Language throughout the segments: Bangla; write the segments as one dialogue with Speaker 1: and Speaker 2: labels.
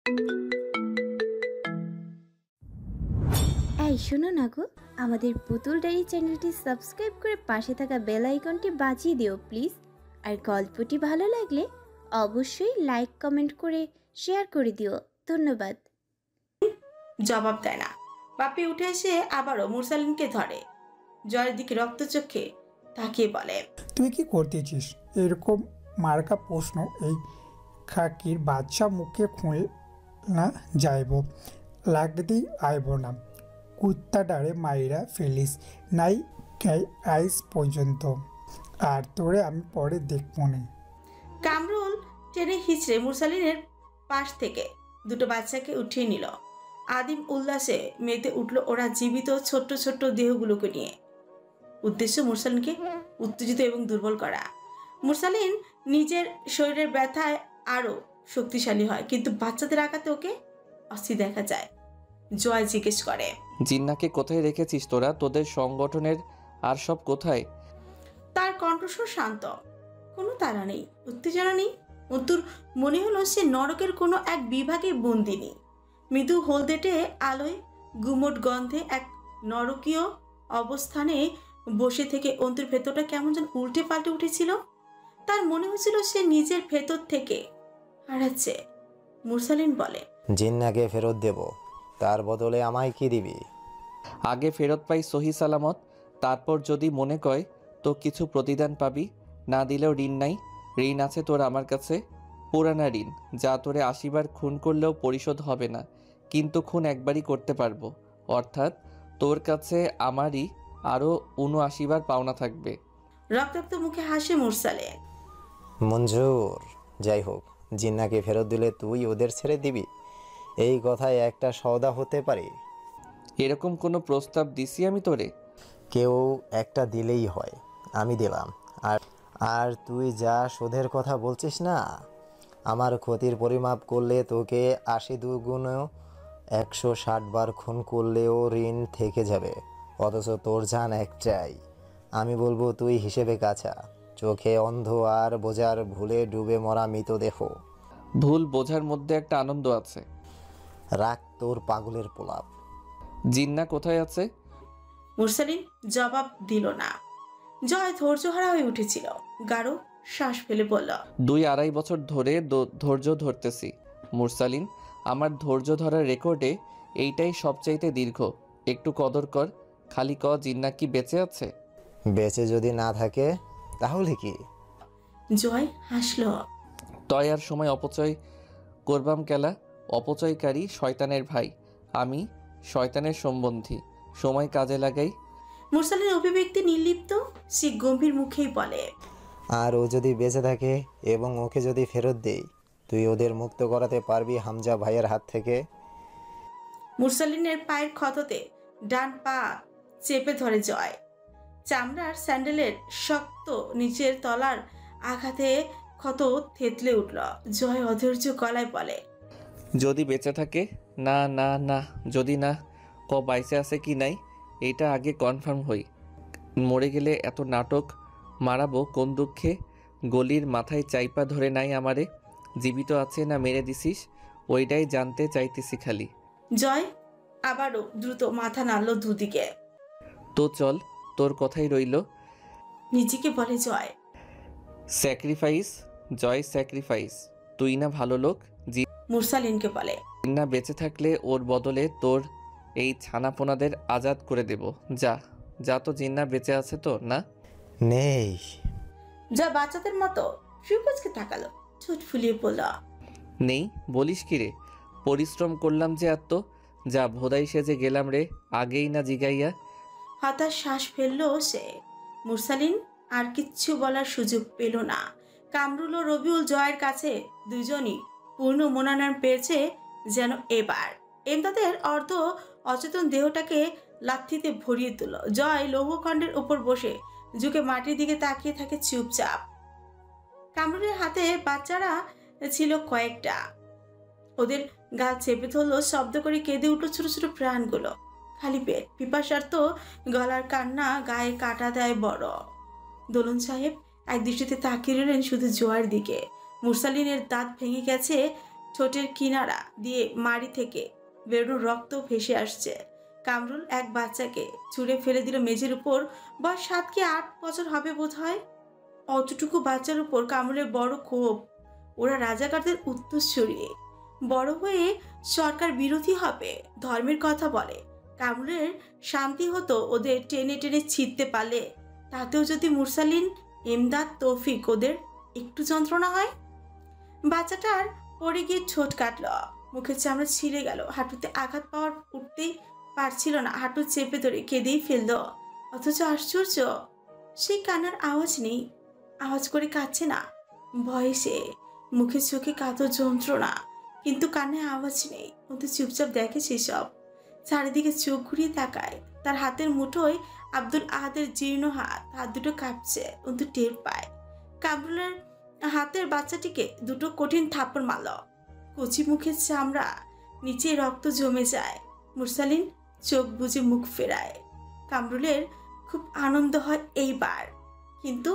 Speaker 1: এই শোনো না গো, আমাদের পুতুল ডায়েরি চ্যানেলটি সাবস্ক্রাইব করে পাশে থাকা বেল আইকনটি বাজিয়ে দিও প্লিজ। আর গল্পটি ভালো লাগলে অবশ্যই লাইক কমেন্ট করে শেয়ার করে দিও। ধন্যবাদ।
Speaker 2: জবাব দেয় না। বাপি উঠে এসে আবারও মুরসালিনকে ধরে। জয়ের দিকে রক্তচক্ষে তাকিয়ে বলে,
Speaker 3: তুই কি করতেছিস? এরকম মার্কা প্রশ্ন এই খাকির বাচ্চা মুখে খুঁড়ে না যাইব, লাগতেই আইব না। কুত্তাটারে মাইরা ফেলিস নাই আইস পর্যন্ত, আর তোরে আমি পরে দেখব না।
Speaker 2: কামরুল টেনে হিচড়ে মুরসালিনের পাশ থেকে দুটো বাচ্চাকে উঠিয়ে নিল। আদিম উল্লাসে মেতে উঠল ওরা জীবিত ছোট্ট ছোট্ট দেহগুলোকে নিয়ে। উদ্দেশ্য মুরসালিনকে উত্তেজিত এবং দুর্বল করা। মুরসালিন নিজের শরীরের ব্যথায় আরো শক্তিশালী হয়, কিন্তু বাচ্চাদের আঘাতে ওকে অস্থির দেখা যায়। জয় জিজ্ঞেস করে,
Speaker 4: জিন্নাকে কোথায় রেখেছিস তোরা? তোদের সংগঠনের আর সব কোথায়?
Speaker 2: তার কণ্ঠস্বর শান্ত, কোনো তাড়া নেই, উত্তেজনা নেই। অতুর মনে হলো সে নরকের কোনো এক বিভাগে বন্দিনী। মৃদু হলদেটে আলোয় গুমট গন্ধে এক নরকীয় অবস্থানে বসে থেকে অন্তুর ভেতরটা কেমন যেন উল্টে পাল্টে উঠেছিল। তার মনে হয়েছিল সে নিজের ভেতর থেকে হারাচ্ছে। মুরসালিন বলে,
Speaker 5: জিন্নাকে ফেরত দেব, তার বদলে আমায় কি দিবি?
Speaker 4: আগে ফেরত পাই সহি সালামত, তারপর যদি মনে কয় তো কিছু প্রতিদান পাবি। না দিলেও ঋণ নাই। ঋণ আছে তোর আমার কাছে, পুরানা ঋণ, যা তোরে 80 বার খুন করলেও পরিশোধ হবে না, কিন্তু খুন একবারই করতে পারবো। অর্থাৎ তোর কাছে আমারই আরও 79 বার পাওনা থাকবে।
Speaker 2: রক্তাক্ত মুখে হাসে মুরসালিন।
Speaker 5: মঞ্জুর। যাই হোক, জিন্নাকে ফেরত দিলে তুই ওদের ছেড়ে দিবি, এই কথায় একটা সওদা হতে পারে।
Speaker 4: এরকম কোনো প্রস্তাব দিছি আমি তোরে?
Speaker 5: কেউ একটা দিলেই হয়, আমি দিলাম। আর আর তুই যা শোধের কথা বলছিস না, আমার ক্ষতির পরিমাপ করলে তোকে 80 দুগুণেও 160 বার খুন করলেও ঋণ থেকে যাবে। অথচ তোর জান একটাই। আমি বলবো তুই হিসেবে কাছা, চোখে অন্ধ আর বোঝার ভুলে ডুবে মরা মৃতদেহ।
Speaker 4: ভুল বোঝার মধ্যে একটা আনন্দ আছে।
Speaker 5: রাখ তোর পাগলের পোলাপ।
Speaker 4: জিন্না কোথায় আছে?
Speaker 2: মুরসালিন জবাব দিল না। জয় ধৈর্যহারা হয়ে উঠেছিল। গাঢ় শ্বাস ফেলে বলল,
Speaker 4: 2-2.5 বছর ধরে ধৈর্য ধরতেছি মুরসালিন। আমার ধৈর্য ধরার রেকর্ডে এইটাই সবচাইতে দীর্ঘ। একটু কদর কর। খালি ক, জিন্না কি বেঁচে আছে?
Speaker 5: বেঁচে যদি না থাকে তাহলে কি?
Speaker 2: জয় হাসল।
Speaker 4: তয় আর সময় অপচয় করবাম কেলা? অপচয়কারী শয়তানের ভাই আমি, শয়তানের সম্বন্ধী। সময় কাজে লাগাই।
Speaker 2: মুরসালিন অভিব্যক্তি নির্লিপ্ত, সে গম্ভীর মুখেই বলে,
Speaker 5: আর ও যদি বেঁচে থাকে এবং ওকে যদি ফেরত দেই, তুই ওদের মুক্ত করাতে পারবি হামজা ভাইয়ের হাত থেকে?
Speaker 2: মুরসালিনের পায়ের ক্ষততে ডান পা চেপে ধরে জয়। চামড়ার স্যান্ডেলের শক্ত নিচের তলার আঘাতে ক্ষত থেতলে উঠল। জয় অধৈর্য গলায় বলে,
Speaker 4: যদি বেঁচে থাকে? না না না, যদি না ক বাইসে আছে কি নাই এইটা আগে কনফার্ম হই। মরে গেলে এত নাটক মারাবো কোন দুঃখে? গলির মাথায় চাইপা ধরে নাই আমারে। জীবিত আছে না মেরে দিছিস, ওইটাই জানতে চাইতেছি খালি।
Speaker 2: জয় আবারও দ্রুত মাথা নাড়ল দুদিকে।
Speaker 4: তো চল, তোর কথাই রইল।
Speaker 2: নিজেকে বলে জয়।
Speaker 4: স্যাক্রিফাইস জয়, স্যাক্রিফাইস। তুই না ভালো লোক।
Speaker 2: মুরসালিনকে বলে,
Speaker 4: জিন্না বেঁচে থাকলে ওর বদলে তোর এই ছানাপোনাদের আজাদ করে দেব। যা যা, তো জিন্না বেঁচে আছে তো না?
Speaker 5: নেই।
Speaker 2: জয় বাচ্চাদের মতো সুকুচকে তাকালো, ঠোঁট ফুলিয়ে বলল,
Speaker 4: নেই বলিস কি রে? পরিশ্রম করলাম যে এত, যা ভোদাই সেজে গেলাম রে, আগেই না জিগাইয়া।
Speaker 2: হতাশ শ্বাস ফেলল সে। মুরসালিন আর কিচ্ছু বলার সুযোগ পেল না। কামরুল ও রবিউল জয়ের কাছে দুজনই পূর্ণ মনোনয়ন পেয়েছে যেন এবার। এমদাদের অর্ধ অচেতন দেহটাকে লাথিতে ভরিয়ে তুলল। জয় লৌহখণ্ডের উপর বসে ঝুঁকে মাটির দিকে তাকিয়ে থাকে চুপচাপ। কামরুলের হাতে বাচ্চারা ছিল কয়েকটা। ওদের গাল চেপে ধরলো, শব্দ করে কেঁদে উঠল ছোট ছোট প্রাণগুলো। খালি পেট, পিপাসার তো গলার কান্না গায়ে কাটা দেয় বড়। দোলন সাহেব এক দৃষ্টিতে তাকিয়ে রইলেন শুধু জয়ের দিকে। মুরসালিনের দাঁত ভেঙে গেছে, ঠোঁটের কিনারা দিয়ে মাড়ি থেকে বেরোনো রক্ত ভেসে আসছে। কামরুল এক বাচ্চাকে ছুঁড়ে ফেলে দিল মেঝের উপর। বয়স 7 কি 8 বছর হবে বোধ হয়। অতটুকু বাচ্চার উপর কামরুলের বড় ক্ষোভ। ওরা রাজাকারদের উত্তরসূরি, বড় হয়ে সরকার বিরোধী হবে, ধর্মের কথা বলে। কামরুলের শান্তি হতো ওদের টেনে টেনে ছিঁড়তে পারলে। তাতেও যদি মুরসালিন, এমদাদ, তৌফিক ওদের একটু যন্ত্রণা হয়। বাচ্চাটার পড়ে গিয়ে ঠোঁট কাটল, মুখের চামড়া ছিঁড়ে গেল, হাঁটুতে আঘাত পাওয়ার উঠতেই পারছিল না, হাঁটু চেপে ধরে কেঁদেই ফেলল। অথচ আশ্চর্য, সেই কান্নার আওয়াজ নেই, আওয়াজ করে কাঁদছে না, ভয়েসে, মুখে চোখে কাতর যন্ত্রণা, কিন্তু কান্নায় আওয়াজ নেই। অন্তু চুপচাপ দেখে সেসব, চারিদিকে চোখ ঘুরিয়ে তাকায়। তার হাতের মুঠোয় আব্দুল আহাদের জীর্ণ হাত, হাত দুটো কাঁপছে। অন্তু টের পায় কামরুলের হাতের বাচ্চাটিকে দুটো কঠিন থাপ্পড় মারল। কচি মুখের চামড়া, নিচে রক্ত জমে যায়। মুরসালিন চোখ বুজে মুখ ফেরায়। কামরুলের খুব আনন্দ হয় এইবার, কিন্তু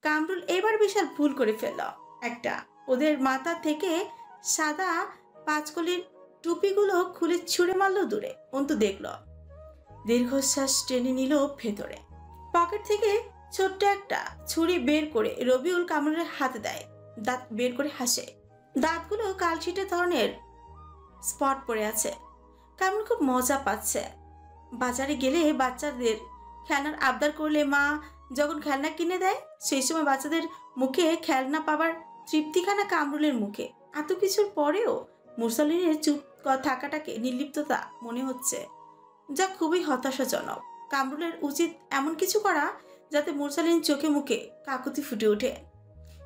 Speaker 2: কামরুল এবার বিশাল ভুল করে ফেলল একটা। ওদের মাথা থেকে সাদা পাঁচকলির টুপিগুলো খুলে ছুঁড়ে মারল দূরে। অন্তু দেখল, দীর্ঘশ্বাস টেনে নিল ভেতরে। পকেট থেকে ছোট্ট একটা ছুরি বের করে রবিউল কামরুলের হাতে দেয়। দাঁত বের করে হাসে, দাঁতগুলো কালশিটে ধরনের স্পট পড়ে আছে। কামরুল খুব মজা পাচ্ছে। বাজারে গেলে বাচ্চাদের খেলনার আবদার করলে মা যখন খেলনা কিনে দেয়, সেই সময় বাচ্চাদের মুখে খেলনা পাবার তৃপ্তিখানা কামরুলের মুখে। এত কিছুর পরেও মুরসালিনের চুপ থাকাটাকে নির্লিপ্ততা মনে হচ্ছে, যা খুবই হতাশাজনক। কামরুলের উচিত এমন কিছু করা যাতে মুরসালিন চোখে মুখে কাকুতি ফুটে ওঠে।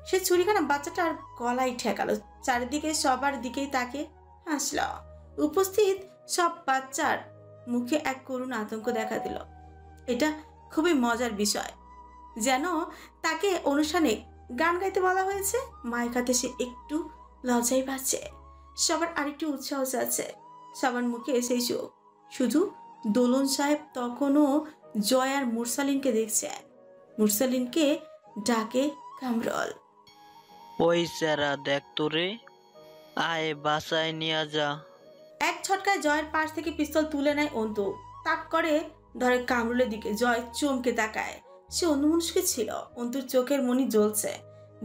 Speaker 2: সে ছুরিখানা বাচ্চাটার গলায় ঠেকালো, চারিদিকে সবার দিকেই তাকে হাসল। উপস্থিত সব বাচ্চার মুখে এক করুণ আতঙ্ক দেখা দিল। এটা খুবই মজার বিষয়, যেন তাকে অনুষ্ঠানে গান গাইতে বলা হয়েছে। মাইকাতে সে একটু লজ্জাই পাচ্ছে, সবার আরেকটু উৎসাহ আছে। সবার মুখে সেই চোখ। শুধু দোলন সাহেব তখনও জয় আর মুরসালিনকে দেখছেন। মুরসালিনকে ডাকে কামরুল।
Speaker 6: ওই স্যারা দেখ তো রে, আয় বাসায় নিয়ে যা।
Speaker 2: এক ছটকায় জয়ের পাশ থেকে পিস্তল তুলে নেয় অন্তু, তাক করে ধরে কামরুলের দিকে। জয় চমকে তাকায়, সে অন্যমনস্ক ছিল। অন্তুর চোখের মনি জ্বলছে,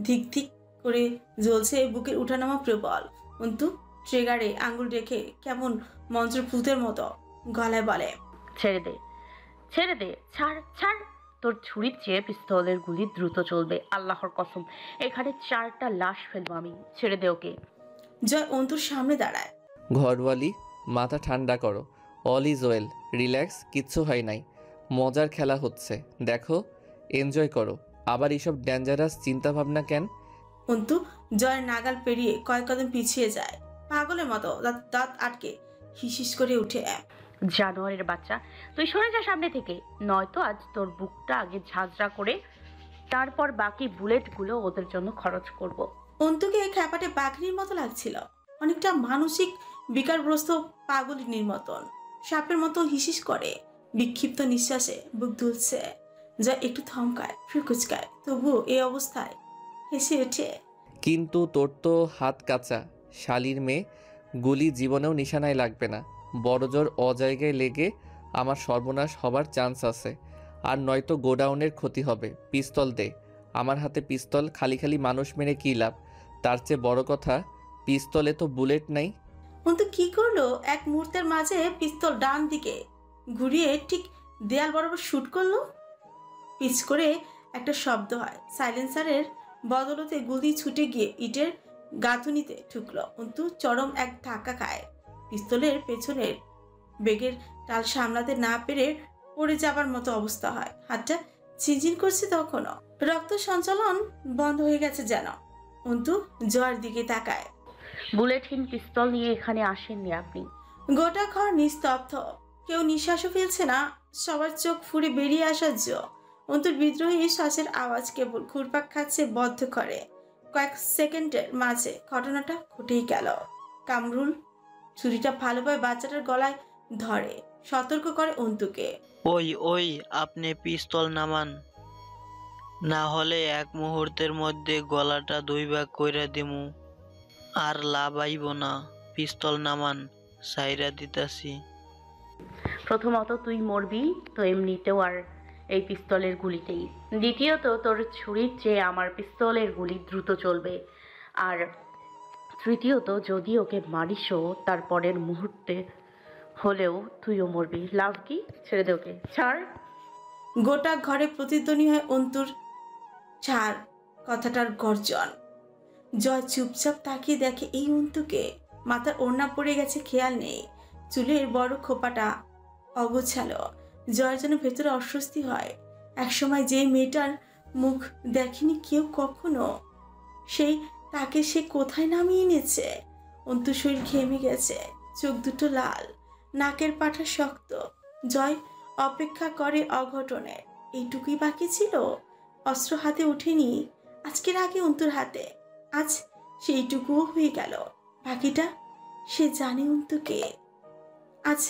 Speaker 2: ধিক ধিক করে জ্বলছে, বুকের উঠানামা প্রবল। অন্তু ট্রিগারে আঙ্গুল রেখে কেমন মন্ত্রভূতের মতো গলায় বলে,
Speaker 7: ছেড়ে দে, ছেড়ে দে, ছাড় ছাড়। তোর ছুরির চেয়ে পিস্তলের গুলি দ্রুত চলবে, আল্লাহর কসম। এখানে 4টা লাশ ফেলবো আমি, ছেড়ে দে ওকে।
Speaker 2: জয় অন্তুর সামনে দাঁড়ায়।
Speaker 4: ঘরওয়ালি, মাথা ঠান্ডা করো, অল ইজ ওয়েল, রিল্যাক্স, কিচ্ছু হয় নাই, মজার খেলা হচ্ছে, দেখো, এনজয় করো। আবার এইসব ডেঞ্জারাস চিন্তাভাবনা কেন?
Speaker 2: অন্তু জয়ের নাগাল পেরিয়ে কয়েক কদম পিছিয়ে যায়, পাগলের মতো দাঁত আটকে হিসিস করে উঠে।
Speaker 7: জানোয়ারের বাচ্চা, তুই সরে যা সামনে থেকে, নয়তো আজ তোর বুকটা আগে ঝাঁঝরা করে তারপর বাকি বুলেটগুলো ওদের জন্য খরচ করব।
Speaker 2: অন্তুকে খ্যাপাটে বাঘনির মতো লাগছিল, অনেকটা মানসিক বিকারগ্রস্ত পাগলিনীর মতন। সাপের মতো হিসিস করে, বিক্ষিপ্ত নিঃশ্বাসে বুক দুলছে। যা একটু থমকায়, ফ্রুকুচকায়, তবুও এই অবস্থায় হেসে ওঠে।
Speaker 4: কিন্তু তোর তো হাত কাঁচা, শালির মেয়ে, গুলি জীবনেও নিশানায় লাগবে না। বড় জোর অজায়গায় লেগে আমার সর্বনাশ হবার চান্স আছে, আর নয়তো গোডাউনের ক্ষতি হবে। পিস্তল দে। আমার হাতে পিস্তল, খালি খালি মানুষ মেরে কী লাভ? তার চেয়ে বড় কথা, পিস্তলে তো বুলেট নাই।
Speaker 2: অন্তু কি করলো, এক মুহূর্তের মাঝে পিস্তল ডান দিকে ঘুরিয়ে ঠিক দেয়াল বরাবর শুট করলো। পিচ করে একটা শব্দ হয়, সাইলেন্সারের বদলতে গুলি ছুটে গিয়ে ইটের গাঁথুনিতে ঠুকলো। অন্তু চরম এক ধাক্কা খায়, পিস্তলের পেছনের বেগের টাল সামলাতে না পেরে পড়ে যাবার মতো অবস্থা হয়। হাতটা ঝিনঝিন করছে, তখনও রক্ত সঞ্চালন বন্ধ হয়ে গেছে যেন। অন্তু জয়ের দিকে তাকায়।
Speaker 7: বুলেটহীন পিস্তল নিয়ে এখানে আসেননি আপনি।
Speaker 2: গোটা ঘর নিস্তব্ধ, কেউ নিঃশ্বাসও ফেলছে না, সবার চোখ ফুড়ে বেরিয়ে আসার জো। অন্তুর বিদ্রোহী শ্বাসের আওয়াজ কেবল ঘুরপাক খাচ্ছে বদ্ধ করে। কয়েক সেকেন্ডের মাঝে ঘটনাটা ঘটেই গেল। কামরুল ছুরিটা ভালোভাবে বাচ্চাটার গলায় ধরে, সতর্ক করে অন্তুকে।
Speaker 6: ওই ওই, আপনি পিস্তল নামান, না হলে এক মুহূর্তের মধ্যে গলাটা 2 ভাগ কইরা দিমু। আর লাভ আইব না, পিস্তল নামান, সাইরা দিতাছি।
Speaker 7: প্রথমত তুই মরবি তো এমনিতেও আর এই পিস্তলের গুলিতেই। দ্বিতীয়ত তোর ছুরির চেয়ে আমার পিস্তলের গুলি দ্রুত চলবে। আর তৃতীয়ত যদি ওকে মারিসও তারপরের মুহূর্তে হলেও তুইও মরবি। লাভ কি? ছেড়ে দে ওকে, ছাড়।
Speaker 2: গোটা ঘরে প্রতিধ্বনি হয় অন্তুর ছাড় কথাটার গর্জন। জয় চুপচাপ তাকিয়ে দেখে এই অন্তুকে। মাথার ওড়না পড়ে গেছে, খেয়াল নেই। চুলের বড় খোপাটা অগোছালো। জয়ের যেন ভেতরে অস্বস্তি হয়। একসময় যে মেয়েটার মুখ দেখেনি কেউ কখনো, সেই তাকে সে কোথায় নামিয়ে এনেছে। অন্তু শরীর ঘেমে গেছে, চোখ দুটো লাল, নাকের পাঠা শক্ত। জয় অপেক্ষা করে অঘটনের। এইটুকুই বাকি ছিল। অস্ত্র হাতে ওঠেনি আজকের আগে অন্তুর হাতে, আজ সেইটুকুও হয়ে গেল। বাকিটা সে জানে অন্তুকে। আজ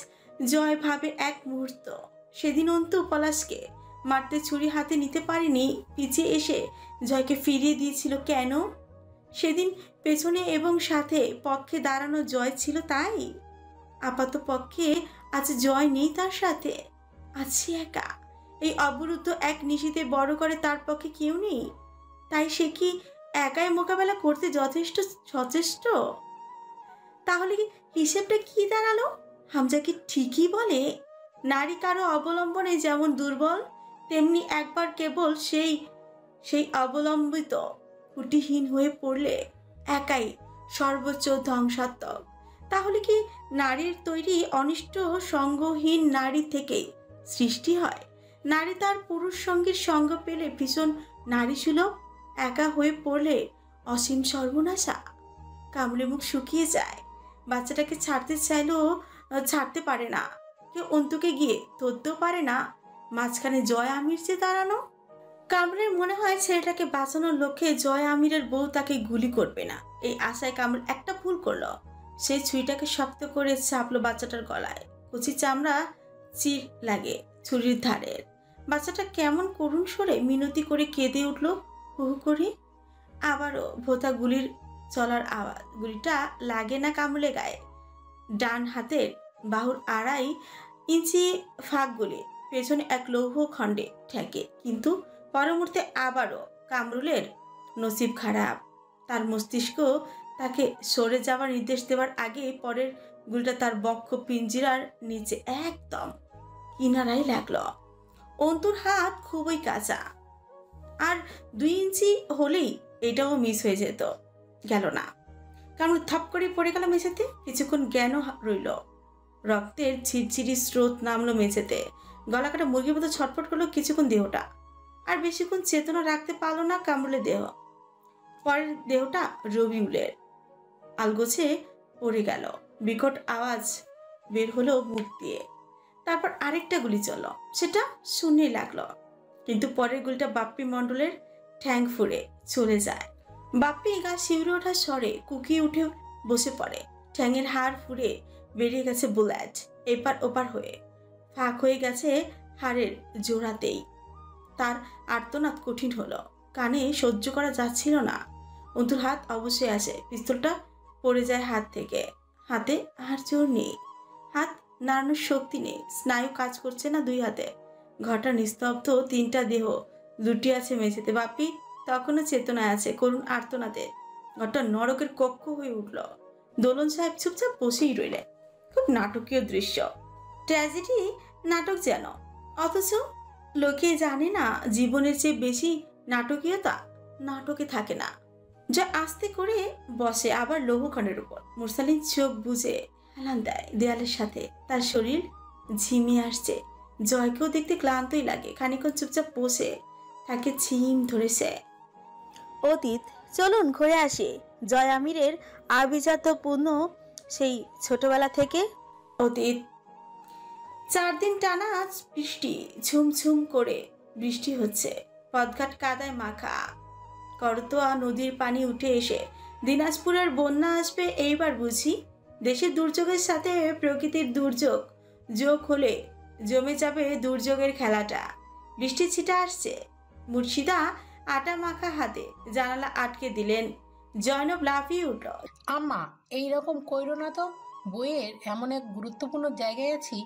Speaker 2: জয় ভাবে এক মুহূর্ত, সেদিন অন্তু পলাশকে মারতে ছুরি হাতে নিতে পারেনি, পিছিয়ে এসে জয়কে ফিরিয়ে দিয়েছিল কেন? সেদিন পেছনে এবং সাথে পক্ষে দাঁড়ানো জয় ছিল, তাই আপাত পক্ষে আজ জয় নেই তার সাথে, আছে একা। এই অবরুদ্ধ এক নিশীথে বড় করে তার পক্ষে কেউ নেই, তাই সে কি একাই মোকাবেলা করতে যথেষ্ট সচেষ্ট? তাহলে কি হিসেবটা কি দাঁড়ালো? হামজা কি ঠিকই বলে নারী কারো অবলম্বনে যেমন দুর্বল, তেমনি একবার কেবল সেই অবলম্বিত ত্রুটিহীন হয়ে পড়লে একাই সর্বোচ্চ ধ্বংসাত্মক? তাহলে কি নারীর তৈরি অনিষ্ট সঙ্গহীন নারী থেকেই সৃষ্টি হয়? নারী তার পুরুষ সঙ্গীর সঙ্গ পেলে ভীষণ নারীসুলভ, একা হয়ে পড়লে অসীম সর্বনাশা। কামড়ে মুখ শুকিয়ে যায়। বাচ্চাটাকে ছাড়তে চাইলেও ছাড়তে পারে না। কেউ অন্তুকে গিয়ে ধরতেও পারে না। মাঝখানে জয় আমির যে দাঁড়ানো। কামরের মনে হয় ছেলেটাকে বাঁচানোর লক্ষ্যে জয় আমিরের বউ তাকে গুলি করবে না। এই আশায় কামর একটা ভুল করলো। সে ছুরিটাকে শক্ত করে চাপলো বাচ্চাটার গলায়। কচি চামড়া চির লাগে ছুরির ধারের। বাচ্চাটা কেমন করুণ সরে মিনতি করে কেঁদে উঠল হু হু করে। আবারও ভোতা গুলির চলার আওয়াজ। গুলিটা লাগে না কামড়ে গায়ে। ডান হাতের বাহুর 2.5 ইঞ্চি ফাঁক গুলি পেছনে এক লৌহ খণ্ডে ঠেকে, কিন্তু পরমুহূর্তে আবারও কামরুলের নসিব খারাপ। তার মস্তিষ্ক তাকে সরে যাওয়ার নির্দেশ দেওয়ার আগে পরের গুলিটা তার বক্ষ পিঞ্জিরার নিচে একদম কিনারায় লাগলো। অন্তুর হাত খুবই কাঁচা, আর 2 ইঞ্চি হলেই এটাও মিস হয়ে যেত। গেল না। কামড় থাপ করে পড়ে গেল মেঝেতে। কিছুক্ষণ জ্ঞান রইল। রক্তের ঝিরঝিরি স্রোত নামলো মেঝেতে। গলা কাটা মুরগির মতো ছটফট করলো কিছুক্ষণ দেহটা। আর বেশিক্ষণ চেতনা রাখতে পারলো না কামরুলের দেহ। পরের দেহটা রবিউলের। আলগোছে পড়ে গেল। বিকট আওয়াজ বের হলো মুখ দিয়ে। তারপর আরেকটা গুলি চলল, সেটা শূন্যে লাগলো। কিন্তু পরের গুলিটা বাপ্পি মণ্ডলের ঠ্যাং ফুঁড়ে চলে যায়। বাপ্পি গা শিউরে ওঠা স্বরে কুকিয়ে উঠে বসে পড়ে। ঠ্যাঙের হাড় ফুঁড়ে বেরিয়ে গেছে বুলেট, এপার ওপার হয়ে ফাঁক হয়ে গেছে হাড়ের জোড়াতেই। তার আর্তনাদ কঠিন হলো, কানে সহ্য করা যাচ্ছিল না। অন্তুর হাত অবশ্যই আসে। পিস্তলটা পড়ে যায় হাত থেকে। হাতে আর জোর নেই, হাত নাড়ানোর শক্তি নেই, স্নায়ু কাজ করছে না 2 হাতে। ঘরটা নিস্তব্ধ। 3টা দেহ লুটিয়ে আছে মেঝেতে। বাপ্পি তখনও চেতনায় আছে, করুণ আর্তনাদে। ঘরটা নরকের কক্ষ হয়ে উঠল। দোলন সাহেব চুপচাপ বসেই রইলেন। খুব নাটকীয় দৃশ্য, ট্র্যাজেডি নাটক যেন। অথচ লোকে জানে না জীবনের চেয়ে বেশি নাটকীয়তা নাটকে থাকে না। জয় আস্তে করে বসে আবার লৌহখণ্ডের উপর। মুরসালিন চোখ বুজে হেলান দেয় দেয়ালের সাথে। তার শরীর ঝিমিয়ে আসছে। জয়কেও দেখতে ক্লান্তই লাগে। খানিকক্ষণ চুপচাপ বসে তাকে ঝিম ধরেছে।
Speaker 8: অতীত চলুন ঘুরে আসি। জয় আমিরের আভিজাত্যপূর্ণ সেই ছোটবেলা থেকে।
Speaker 2: অতীত 4 দিন টানা আজ বৃষ্টি, ঝুমঝুম করে বৃষ্টি হচ্ছে। পথঘাট কাদায় মাখা। করতোয়া নদীর পানি উঠে এসে দিনাজপুরের বন্যা আসবে এইবার বুঝি। দেশের দুর্যোগের সাথে প্রকৃতির দুর্যোগ যোগ হলে জমে যাবে দুর্যোগের খেলাটা। বৃষ্টি ছিটা আসছে। মুর্শিদা আটা মাখা হাতে জানালা আটকে দিলেন। জয়নব লাফিয়ে উঠল।
Speaker 9: আম্মা এইরকম কইরো না তো, বইয়ের এমন এক গুরুত্বপূর্ণ জায়গায় আছি,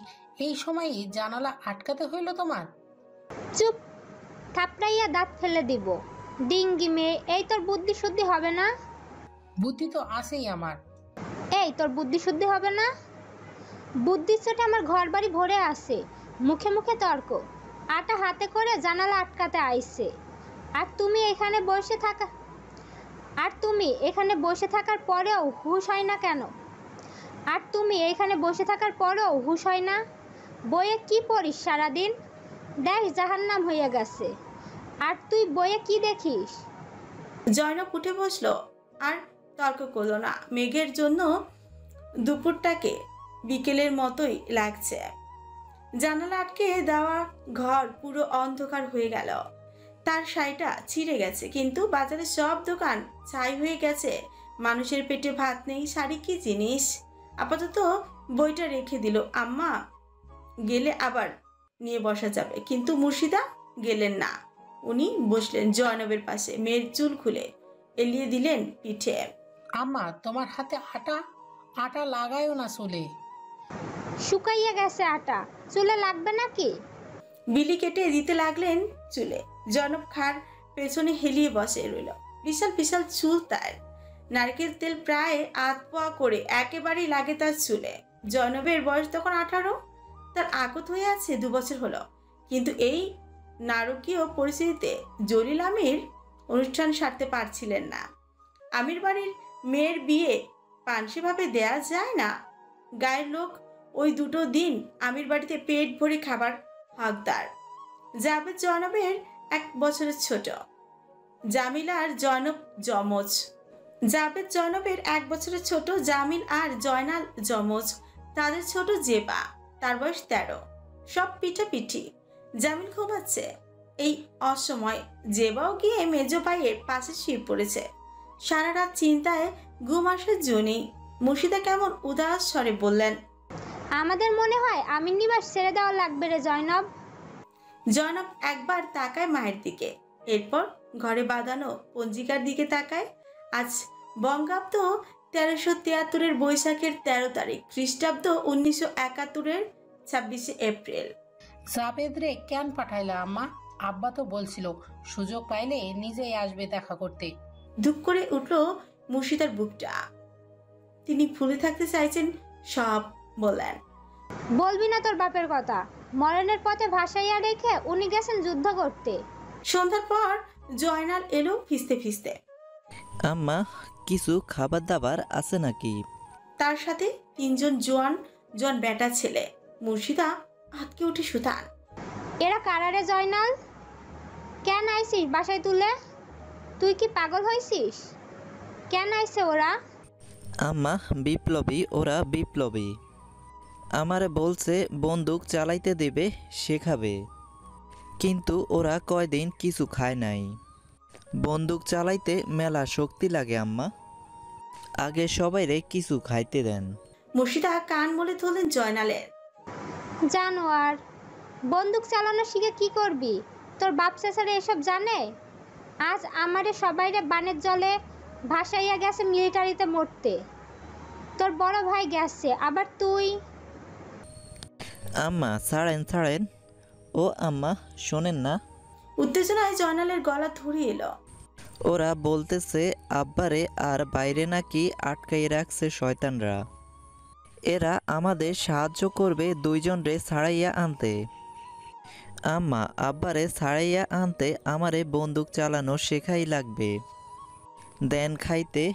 Speaker 9: এই সময়ই জানালা আটকাতে হইল তোমার?
Speaker 10: চুপ, থাপড়াইয়া দাঁত ফেলে দিব। ডিঙ্গি মেয়ে, এই তোর বুদ্ধি শুদ্ধি হবে না?
Speaker 9: বুদ্ধি তো আছেই আমার।
Speaker 10: এই তোর বুদ্ধি শুদ্ধি হবে না? বুদ্ধির চোটে আমার ঘর বাড়ি ভরে আছে, মুখে মুখে তর্ক, আটা হাতে করে জানালা আটকাতে আইছে। আর তুমি এখানে বসে থাকার পরেও হুঁশ হয় না কেন? বইয়ে কি পড়িস সারাদিন? দেখ জাহান্নাম হইয়া গেছে। আর তুই বইয়ে কি দেখিস?
Speaker 2: জয়নব উঠে বসলো আর তর্ক করলো না। মেঘের জন্য দুপুরটাকে বিকেলের মতোই লাগছে। জানালা আটকে দেওয়া ঘর পুরো অন্ধকার হয়ে গেল। তার শাড়িটা ছিঁড়ে গেছে, কিন্তু বাজারে সব দোকান ছাই হয়ে গেছে। মানুষের পেটে ভাত নেই, শাড়ি কি জিনিস। আপাতত বইটা রেখে দিল। আম্মা গেলে আবার নিয়ে বসা যাবে, কিন্তু মুর্শিদা গেলেন না। উনি বসলেন জয়নবের পাশে, মেয়ের চুল খুলে এলিয়ে দিলেন পিঠে।
Speaker 9: আম্মা তোমার হাতে আটা লাগায়ও না চুলে।
Speaker 10: শুকাইয়া গেছে আটা, চুলে লাগবে নাকি?
Speaker 2: বিলি কেটে দিতে লাগলেন চুলে। জয়নব খার পেছনে হেলিয়ে বসে রইল। বিশাল বিশাল চুল তার। নারকেল তেল প্রায় আধপোয়া করে একেবারেই লাগে তার চুলে। জয়নবের বয়স তখন 18, তার আগত হয়ে আছে 2 বছর হলো। কিন্তু এই নারকীয় পরিস্থিতিতে জলিল আমির অনুষ্ঠান সারতে পারছিলেন না। আমির বাড়ির মেয়ের বিয়ে পানসিভাবে দেয়া যায় না। গায়ের লোক ওই 2 দিন আমির বাড়িতে পেট ভরে খাবার হকদার। জাবেদ জয়নবের 1 বছরের ছোট। জামিল আর জয়নব যমজ। জাবেদ জয়নবের 1 বছরের ছোট, জামিল আর জয়নাল যমজ। তাদের ছোট জেবা, তার বয়স 13। সব পিঠাপিঠি। জামিল ঘুমাচ্ছে। এই অসময় জেবাও গিয়ে মেজো ভাইয়ের পাশে শুয়ে পড়েছে। সারা রাত চিন্তায় ঘুম আসার জন্যই। মুর্শিদা কেমন উদাস স্বরে বললেন,
Speaker 10: আমাদের মনে হয় আমির নিবাস ছেড়ে দেওয়া লাগবে রে জয়নব।
Speaker 2: জয়নব একবার তাকায় মায়ের দিকে, এরপর ঘরে বাঁধানো পঞ্জিকার দিকে তাকায়। আজ বঙ্গাব্দ 1373 বৈশাখের 13 তারিখ, খ্রিস্টাব্দ 1971 26 এপ্রিল।
Speaker 9: জাবেদ রে কেন পাঠাইলা আম্মা? আব্বা তো বলছিল সুযোগ পাইলে নিজেই আসবে দেখা করতে।
Speaker 2: ধুপ করে উঠল মুর্শিদার বুকটা। তিনি ভুলে থাকতে চাইছেন সব। বললেন,
Speaker 10: বলবি না তোর বাপের কথা? মরণের পথে ভাসাইয়া রেখে উনি গেছেন যুদ্ধ করতে।
Speaker 2: সন্ধ্যার পর জয়নাল এলো ফিসতে ফিসতে।
Speaker 11: আম্মা কিছু খাবার দাবার আছে নাকি?
Speaker 2: তার সাথে 3 জোয়ান বেটা ছেলে। মুর্শিদা আটকে উঠে সুতান।
Speaker 10: এরা কারারে জয়নাল? কেন আইছিস বাসায় তুলে? তুই কি পাগল হয়েছিস? কেন আইছে ওরা?
Speaker 11: আম্মা বিপ্লবী, ওরা বিপ্লবী। আমারে বলছে বন্দুক চালাইতে দেবে, শেখাবে। কিন্তু ওরা কয়দিন কিছু খায় নাই। বন্দুক চালাইতে মেলা শক্তি লাগে আম্মা। আগে সবাইরে কিছু খাইতে দেন।
Speaker 2: মুর্শিদা কান মলে ধরলেন জয়নালের।
Speaker 10: জানোয়ার, বন্দুক চালানো শিখে কি করবি? তোর বাপ চাচারা এসব জানে? আজ আমারে সবাইরে বানের জলে ভাসাইয়া গেছে মিলিটারিতে মরতে। তোর বড় ভাই গেছে, আবার তুই।
Speaker 11: আম্মা ছাড়েন। ও আম্মা শোনেন না?
Speaker 2: উত্তেজনায় জয়নালের গলা ধরে এলো।
Speaker 11: ওরা বলতেছে আব্বারে আর বাইরে নাকি আটকাই রাখছে শয়তানরা। এরা আমাদের সাহায্য করবে 2 জনরে ছাড়াইয়া আনতে। আম্মা আব্বারে ছাড়াইয়া আনতে আমারে বন্দুক চালানো শেখাই লাগবে। দেন খাইতে,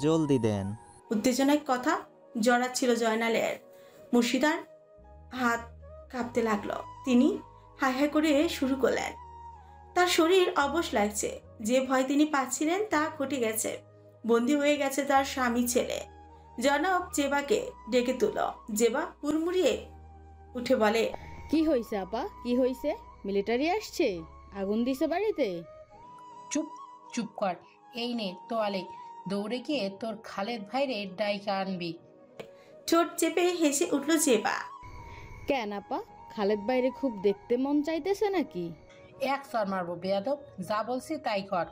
Speaker 11: জলদি দেন।
Speaker 2: উত্তেজনায় কথা জড়াচ্ছিল জয়নালের। মুর্শিদার হাত কাঁপতে লাগলো। তিনি হাই হাই করে শুরু করলেন। তার শরীর অবশ লাগছে। যে ভয় তিনি পাচ্ছিলেন তা ঘটে গেছে। বন্দী হয়ে গেছে তার স্বামী ছেলে। জনব জেবাকে ডেকে তুল। জেবা হুড়মুড়িয়ে উঠে বলে,
Speaker 12: কি হয়েছে আপা? কি হয়েছে? মিলিটারি আসছে? আগুন দিছে বাড়িতে?
Speaker 9: চুপ কর। এই নে তোয়ালে, দৌড়ে গিয়ে তোর খালেদ ভাইরে ডাইকা আনবি।
Speaker 2: ঠোঁট চেপে হেসে উঠল জেবা।
Speaker 12: কেন আপা, খালেদ বাইরে খুব দেখতে মন চাইতেছে নাকি?
Speaker 9: এক সর মারবো বেয়াদব, যা বলছি তাই কর।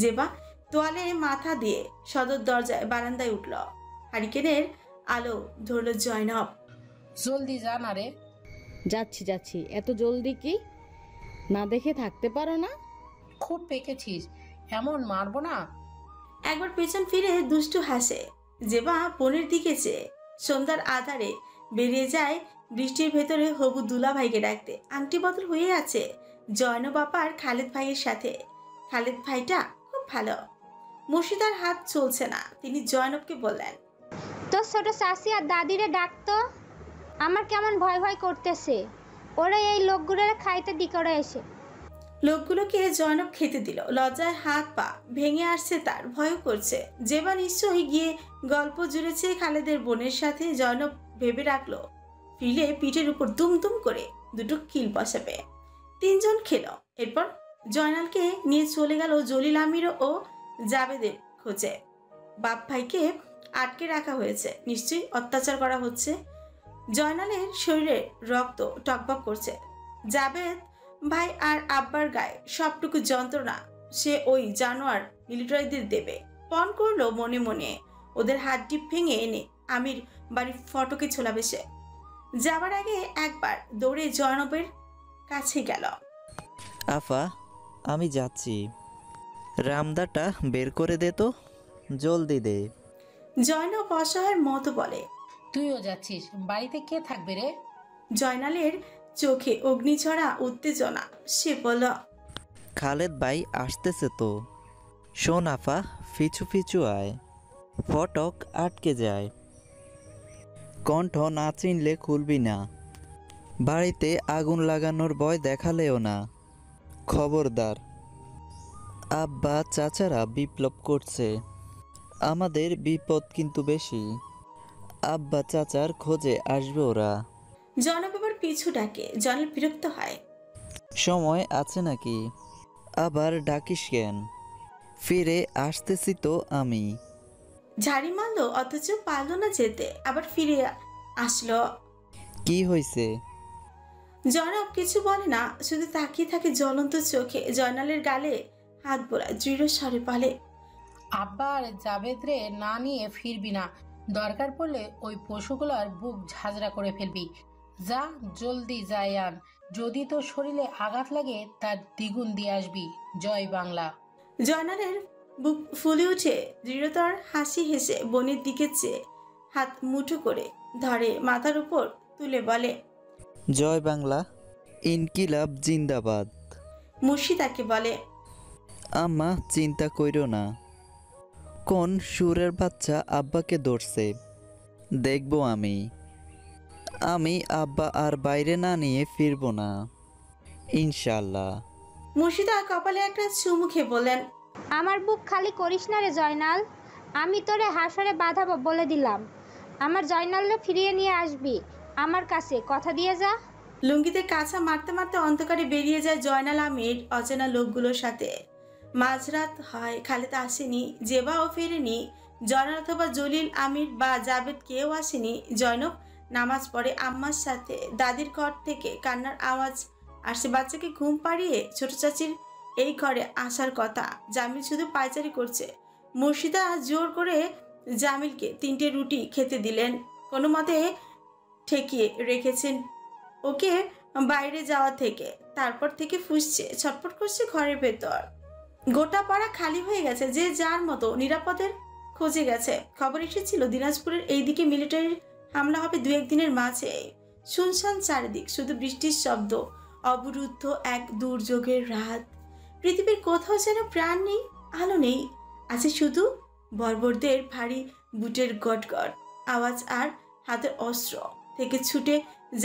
Speaker 2: জেবা তোয়ালে মাথা দিয়ে সদর দরজায় বারান্দায় উঠল। হারিকেনের আলো ধরল জয়নব।
Speaker 9: জলদি যা না রে।
Speaker 12: যাচ্ছি যাচ্ছি, এত জলদি কি? না দেখে থাকতে পারো না?
Speaker 9: খুব পেকেছিস, এমন মারবো না।
Speaker 2: একবার পেছন ফিরে দুষ্টু হাসে। জেবা বোনের দিকে চেয়ে সন্ধ্যার আধারে বেরিয়ে যায় বৃষ্টির ভেতরে হবু দুলা ভাইকে ডাকতে। আংটি বদল হয়ে আছে জয়নব আপার খালেদ ভাইয়ের সাথে। খালেদ ভাইটা খুব ভালো। মুর্শিদার হাত চলছে না। তিনি জয়নবকে বললেন,
Speaker 10: তোর ছোট চাষি আর দাদিরে ডাকতো, আমার কেমন ভয় ভয় করতেছে। ওরা এই লোকগুলোরে খাইতে দি করে এসে।
Speaker 2: লোকগুলোকে জয়নব খেতে দিল। লজ্জায় হাত পা ভেঙে আসছে তার, ভয় করছে। জেবা নিশ্চয়ই গিয়ে গল্প জুড়েছে খালেদের বোনের সাথে। জয়নব ভেবে রাখলো ফিরে পিঠের উপর দুম করে দুটো কিল বসাবে। তিনজন খেলো। এরপর জয়নালকে নিয়ে চলে গেল জলিল আমির ও জাবেদের খোঁজে। বাপ ভাইকে আটকে রাখা হয়েছে, নিশ্চয়ই অত্যাচার করা হচ্ছে। জয়নালের শরীরে রক্ত টকবক করছে। জাবেদ ভাই আর আব্বার গায়ে সবটুকু যন্ত্রণা সে ওই জানোয়ার মিলিটারিদের দেবে। পণ করলো মনে মনে ওদের হাড্ডি ভেঙে এনে আমির বাড়ির ফটকে ছোলাবে সে। যাবার আগে একবার দৌড়ে জয়নবের কাছে গেল।
Speaker 11: আফা, আমি যাচ্ছি, রামদাটা বের করে দে তো, জলদি দে।
Speaker 2: জয়নব অসহায়ের মতো বলে,
Speaker 9: তুইও যাচ্ছিস? বাড়িতে কে থাকবে রে?
Speaker 2: জয়নালের চোখে অগ্নিঝরা উত্তেজনা। সে বলল,
Speaker 11: খালেদ ভাই আসতেছে তো। শোন আফা, ফিচু ফিচু আয়, ফটক আটকে যায়, কণ্ঠ না চিনলে খুলবি না, বাড়িতে আগুন লাগানোর ভয় দেখালেও না, খবরদার। আব্বা চাচারা বিপ্লব করছে, আমাদের বিপদ কিন্তু বেশি, আব্বা চাচার খোঁজে আসবে ওরা।
Speaker 2: জয়নব এবার পিছু ডাকে। জয়নাল বিরক্ত হয়।
Speaker 11: সময় আছে নাকি? আবার ডাকিস কেন? ফিরে আসতেছি তো আমি।
Speaker 2: ঝাড়ি মারলো অথচ পারলো না যেতে, আবার ফিরে আসলো।
Speaker 11: কি হয়েছে?
Speaker 2: জয়নব কিছু বলে না, শুধু তাকিয়ে থাকে জ্বলন্ত চোখে। জয়নালের গালে হাত বোলায়, দৃঢ় স্বরে বলে,
Speaker 9: আব্বার জাবেদ রে না নিয়ে ফিরবি না। দরকার পড়লে ওই পশুগুলার বুক ঝাঁঝরা করে ফেলবি। যা, জলদি যাই আন। যদি তোর শরীরে আঘাত লাগে তার দ্বিগুণ দিয়ে আসবি। জয় বাংলা।
Speaker 2: জয়নালের বুক ফুলে উঠে দৃঢ়তার হাসি হেসে বোনের দিকে চেয়ে হাত মুঠো করে ধরে, মাথার উপর তুলে বলে,
Speaker 11: জয় বাংলা, ইনকিলাব জিন্দাবাদ।
Speaker 2: মুর্শিদাকে বলে,
Speaker 11: আম্মা চিন্তা কইরো না, কোন সুরের বাচ্চা আব্বাকে ধরছে দেখবো আমি। আমি আব্বা আর বাইরে না নিয়ে ফিরবো না, ইনশাল্লাহ।
Speaker 2: মুর্শিদা কপালে একটা চুমু খেয়ে বললেন,
Speaker 10: আমার বুক খালি করিস না রে জয়নাল, আমি তোরে হাসরে বাঁধাবো বলে দিলাম। আমার জয়নালরে ফিরিয়ে নিয়ে আসবি আমার কাছে, কথা দিয়ে যা।
Speaker 2: লুঙ্গিতে কাঁচা মারতে মারতে অন্ধকারে বেরিয়ে যায় জয়নাল আমির অচেনা লোকগুলোর সাথে। মাঝরাত হয়, খালেদ আসেনি, জেবাও ফেরেনি, জয়নাল অথবা জলিল আমির বা জাবেদ কেউ আসেনি। জয়নব নামাজ পড়ে আম্মার সাথে। দাদির ঘর থেকে কান্নার আওয়াজ আসছে। বাচ্চাকে ঘুম পাড়িয়ে ছোট চাচির এই ঘরে আসার কথা। জামিল শুধু পায়চারি করছে। মুর্শিদা জোর করে জামিলকে 3টে রুটি খেতে দিলেন, কোনো মতে ঠেকিয়ে রেখেছেন ওকে বাইরে যাওয়া থেকে। তারপর থেকে ফুঁসছে, ছটফট করছে ঘরের ভেতর। গোটা পাড়া খালি হয়ে গেছে, যে যার মতো নিরাপদের খোঁজে গেছে। খবর এসেছিল দিনাজপুরের এই দিকে মিলিটারির হামলা হবে 2-1 দিনের মাঝে। শুনশান চারিদিক, শুধু বৃষ্টির শব্দ। অবরুদ্ধ এক দুর্যোগের রাত। পৃথিবীর কোথাও যেন প্রাণ নেই, আলো নেই। আছে শুধু বর্বরদের ভারী বুটের গটগট আওয়াজ আর হাতের অস্ত্র থেকে ছুটে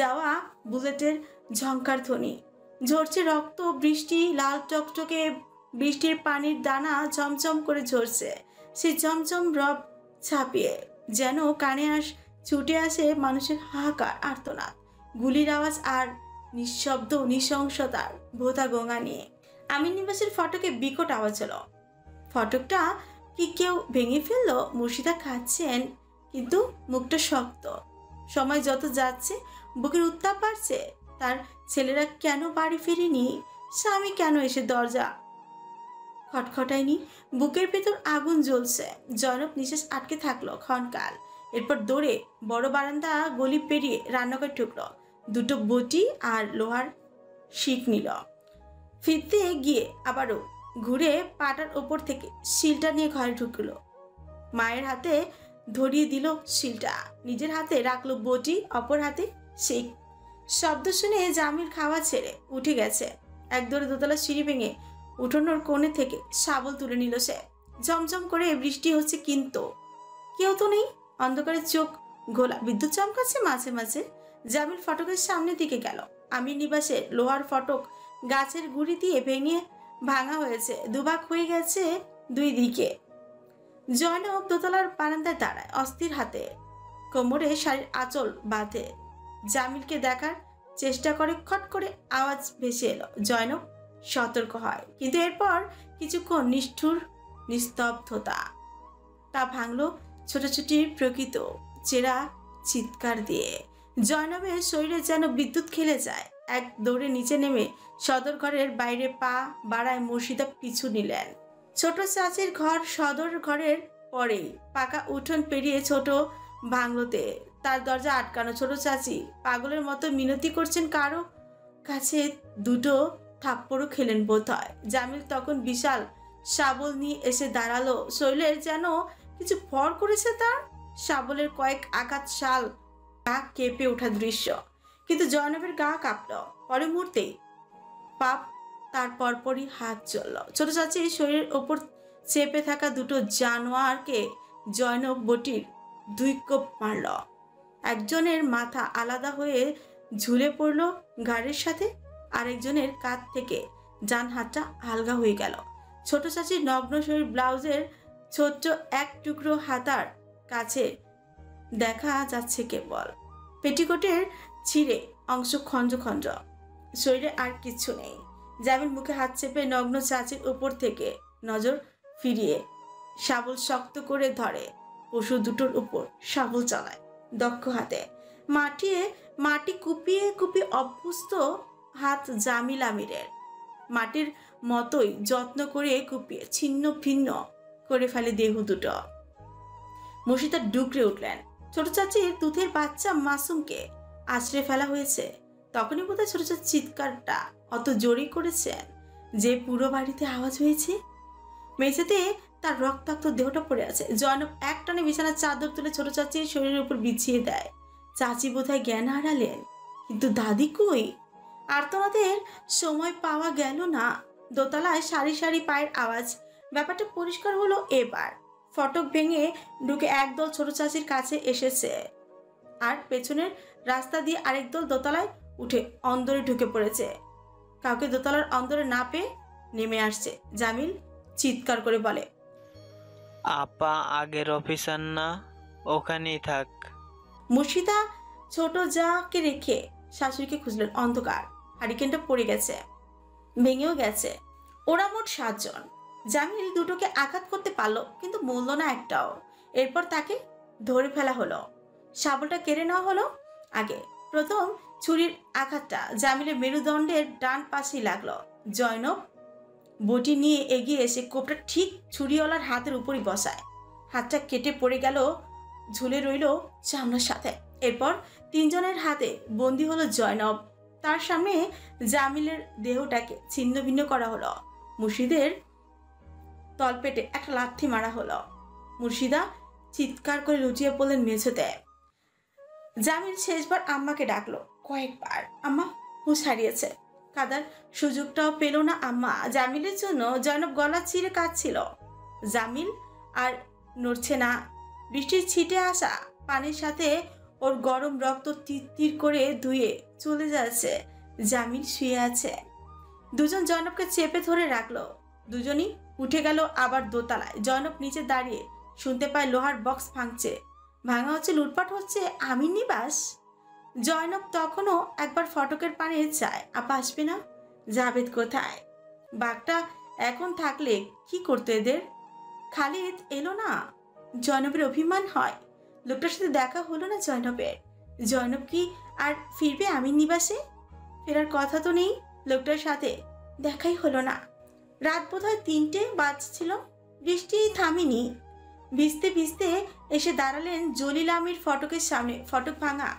Speaker 2: যাওয়া বুলেটের ঝংকার ধ্বনি। ঝরছে রক্ত, বৃষ্টি লাল টকটকে, বৃষ্টির পানির দানা ঝমঝম করে ঝরছে। সেই ঝমঝম রব ছাপিয়ে যেন কানে ছুটে আসে মানুষের হাহাকার আর্তনাদ, গুলির আওয়াজ আর নিঃশব্দ নৃশংসতার ভোতা গঙ্গা নিয়ে। আমির নিবাসের ফটকে বিকট আওয়াজ হলো। ফটকটা কি কেউ ভেঙে ফেললো? মুর্শিদা খাচ্ছেন, কিন্তু মুখটা শক্ত। সময় যত যাচ্ছে বুকের উত্তাপ বাড়ছে। তার ছেলেরা কেন বাড়ি ফিরেনি? স্বামী কেন এসে দরজা খটখটায়নি। বুকের ভেতর আগুন জ্বলছে। জয়নব নিঃশ্বাস আটকে থাকলো ক্ষণকাল। এরপর দৌড়ে বড় বারান্দা গলি পেরিয়ে রান্নাঘরে ঢুকলো। দুটো বটি আর লোহার শিক নিল। ফিরতে গিয়ে আবারও ঘুরে পাটার ওপর থেকে শিলটা নিয়ে ঘরে ঢুকলো। মায়ের হাতে ধরিয়ে দিল শিলটা, নিজের হাতে রাখলো বটি, অপর হাতে শিক। শব্দ শুনে জামিল খাওয়া ছেড়ে উঠে গেছে। এক দৌড়ে দোতলা সিঁড়ি ভেঙে উঠোনোর কোণে থেকে শাবল তুলে নিল সে। ঝমঝম করে বৃষ্টি হচ্ছে, কিন্তু কেউ তো নেই। অন্ধকারে চোখ ঘোলা, বিদ্যুৎ চমকাচ্ছে মাঝে মাঝে। জামিল ফটকের সামনের দিকে গেল। আমির নিবাসের লোহার ফটক গাছের গুড়ি দিয়ে ভেঙে ভাঙা হয়েছে, দুভাগ হয়ে গেছে দুই দিকে। জয়নব দোতলার বারান্দায় দাঁড়ায়, অস্থির হাতে কোমরে শাড়ির আঁচল বাঁধে। জামিলকে দেখার চেষ্টা করে, খট করে আওয়াজ ভেসে এলো। জয়নব সতর্ক হয়, কিন্তু এরপর কিছুক্ষণ নিষ্ঠুর নিস্তব্ধতা। তা ভাঙলো ছোটাছুটির প্রকৃত চেরা চিৎকার দিয়ে। জয়নবের শরীরে যেন বিদ্যুৎ খেলে যায়। এক দৌড়ে নিচে নেমে সদর ঘরের বাইরে পা বাড়ায় মুর্শিদা পিছু নিলেন। ছোট চাচির ঘর সদর ঘরের পরেই, পাকা উঠোন পেরিয়ে ছোট বাংলোতে। তার দরজা আটকানো। ছোট চাচি পাগলের মতো মিনতি করছেন কারো কাছে। দুটো থাপ্পড়ও খেলেন বোধ হয়। জামিল তখন বিশাল শাবল নিয়ে এসে দাঁড়ালো। শৈলের যেন কিছু ভর করেছে তার। শাবলের কয়েক আঘাত শাল গা কেঁপে ওঠা দৃশ্য, কিন্তু জয়নবের গা কাঁপল। পরের মুহূর্তেই পাপ, তার পরপরই হাত চলল। ছোট চাচির শরীরের ওপর চেপে থাকা দুটো জানোয়ারকে জয়নব বটির দুই কোপ মারল। একজনের মাথা আলাদা হয়ে ঝুলে পড়ল ঘাড়ের সাথে, আরেকজনের কাঁধ থেকে ডান হাতটা আলগা হয়ে গেল। ছোট চাচির নগ্ন শরীর ব্লাউজের ছোট্ট এক টুকরো হাতার কাছে দেখা যাচ্ছে কেবল। পেটিকোটের ছিঁড়ে অংশ খঞ্জ খঞ্জ, শরীরে আর কিছু নেই। জামিল মুখে হাত চেপে নগ্ন চাচির উপর থেকে নজর ফিরিয়ে শাবল শক্ত করে ধরে। পশু দুটোর উপর শাবল চালায় দক্ষ হাতে। মাটি কুপিয়ে কুপিয়ে অভ্যস্ত হাত জামিল আমিরের। মাটির মতোই যত্ন করে কুপিয়ে ছিন্ন ভিন্ন করে ফেলে দেহ দুটো। মুর্শিদা ডুকরে উঠলেন। ছোট চাচির দুধের বাচ্চা মাসুমকে আছড়ে ফেলা হয়েছে। তখনই বোধহয় ছোট চাচির চিৎকারটা অত জোরেই করেছেন যে পুরো বাড়িতে আওয়াজ হয়েছে। মেঝেতে তার রক্তাক্ত দেহটা পড়ে আছে। জয়নব এক টানে বিছানার চাদর তুলে ছোট চাচির শরীরের উপর বিছিয়ে দেয়। চাচি বোধহয় জ্ঞান হারালেন, কিন্তু দাদি কই? আর্তনাদের সময় পাওয়া গেল না। দোতলায় সারি সারি পায়ের আওয়াজ। ব্যাপারটা পরিষ্কার হলো এবার। ফটক ভেঙে ঢুকে একদল ছোট চাচির কাছে এসেছে, আর পেছনের রাস্তা দিয়ে আরেক দল দোতলায় উঠে অন্দরে ঢুকে পড়েছে। কাউকে দোতলার অন্দরে না পেয়ে নেমে আসছে। জামিল চিৎকার করে বলে,
Speaker 6: আপা আগের অফিসার না, ওখানেই থাক।
Speaker 2: মুর্শিদা ছোট যাকে রেখে শাশুড়িকে খুঁজলেন। অন্ধকার, হারিকেনটা পড়ে গেছে, ভেঙেও গেছে। ওরা মোট 7 জন। জামিল দুটোকে আঘাত করতে পারলো, কিন্তু মূল্য না একটাও। এরপর তাকে ধরে ফেলা হলো, শাবলটা কেড়ে নেওয়া হলো। আগে প্রথম ছুরির আঘাতটা জামিলের মেরুদণ্ডের ডান পাশেই লাগলো। জয়নব বটি নিয়ে এগিয়ে এসে কোপটা ঠিক ছুরিওয়ালার হাতের উপরই বসায়। হাতটা কেটে পড়ে গেল, ঝুলে রইল চামড়ার সাথে। এরপর 3 জনের হাতে বন্দি হলো জয়নব। তার সামনে জামিলের দেহটাকে ছিন্ন ভিন্ন করা হলো। মুর্শিদের তলপেটে একটা লাথি মারা হলো। মুর্শিদা চিৎকার করে লুটিয়ে পড়লেন মেঝেতে। জামিল শেষবার আম্মাকে ডাকলো কয়েকবার। আম্মা হুঁশ হারিয়েছে, কাদার সুযোগটাও পেল না আম্মা। জামিলের জন্য জয়নব গলা চিরে কাঁদছিল। জামিল আর নড়ছে না। বৃষ্টির ছিটে আসা পানির সাথে ওর গরম রক্ত তির করে ধুয়ে চলে যাচ্ছে। জামিল শুয়ে আছে। দুজন জয়নবকে চেপে ধরে রাখলো। দুজনই উঠে গেল আবার দোতলায়। জয়নব নিচে দাঁড়িয়ে শুনতে পায় লোহার বক্স ভাঙা হচ্ছে, লুটপাট হচ্ছে আমির নিবাস। জয়নব তখনও একবার ফটকের পানে চায়, আপা আসবে না? জাভেদ কোথায়? বাঘটা এখন থাকলে কি করতো এদের? খালিদ এলো না। জয়নবের অভিমান হয়, লোকটার সাথে দেখা হলো না জয়নবের। জয়নব কি আর ফিরবে আমির নিবাসে? ফেরার কথা তো নেই, লোকটার সাথে দেখাই হলো না। রাত বোধহয় 3টে বাজছিল। বৃষ্টি থামেনি। ভিজতে ভিজতে এসে দাঁড়ালেন জলিল আমির ফটকের সামনে। ফটক ভাঙা,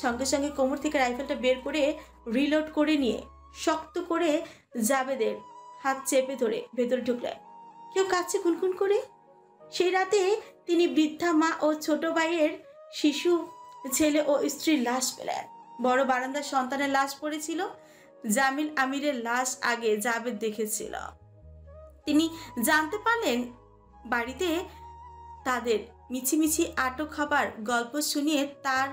Speaker 2: সঙ্গে সঙ্গে কোমর থেকে রাইফেলটা বের করে রিলোড করে নিয়ে শক্ত করে জাবেদের হাত চেপে ধরে ভেতরে ঢুকলেন। কেউ কাছে খুনখুন করে। সেই রাতে তিনি বৃদ্ধা মা ও ছোট ভাইয়ের শিশু ছেলে ও স্ত্রীর লাশ পেলেন। বড় বারান্দার সন্তানের লাশ পড়েছিল। জামিল আমিরের লাশ আগে জাবেদ দেখেছিল। তিনি জানতে পারলেন বাড়িতে তাদের মিছিমিছি আটক হবার গল্প শুনিয়ে তার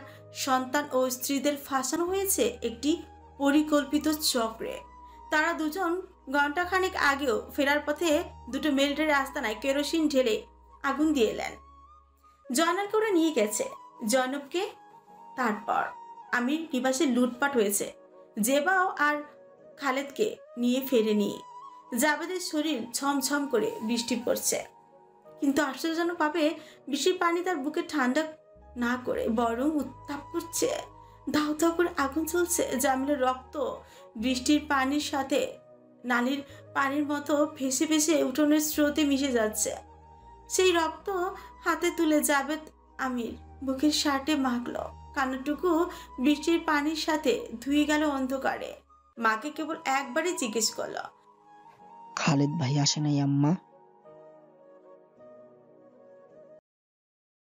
Speaker 2: সন্তান ও স্ত্রীদের ফাঁসানো হয়েছে একটি পরিকল্পিত চক্রে। তারা দুজন ঘণ্টাখানেক আগেও ফেরার পথে দুটো মিলিটারি আস্তানায় কেরোসিন ঢেলে আগুন দিয়ে এলেন। জয়নালকে ওরা নিয়ে গেছে, জয়নবকে। তারপর আমির নিবাসে লুটপাট হয়েছে। জেবাও আর খালেদকে নিয়ে ফেরেনি। জাবেদের শরীর ছমছম করে বৃষ্টি পড়ছে, কিন্তু আশ্চর্যজনকভাবে বৃষ্টির পানি তার বুকে ঠান্ডা না করে বরং উত্তাপ করছে। ধাউ ধাউ করে আগুন চলছে। জামিলের রক্ত বৃষ্টির পানির সাথে নালির পানির মতো ভেসে ভেসে উঠোনের স্রোতে মিশে যাচ্ছে। সেই রক্ত হাতে তুলে জাবেদ আমির বুকের শার্টে মাখল। কান্নাটুকু বৃষ্টির পানির সাথে ধুয়ে গেল অন্ধকারে। মাকে কেবল একবারই জিজ্ঞেস করল,
Speaker 13: খালেদ ভাই আসে নাই আম্মা?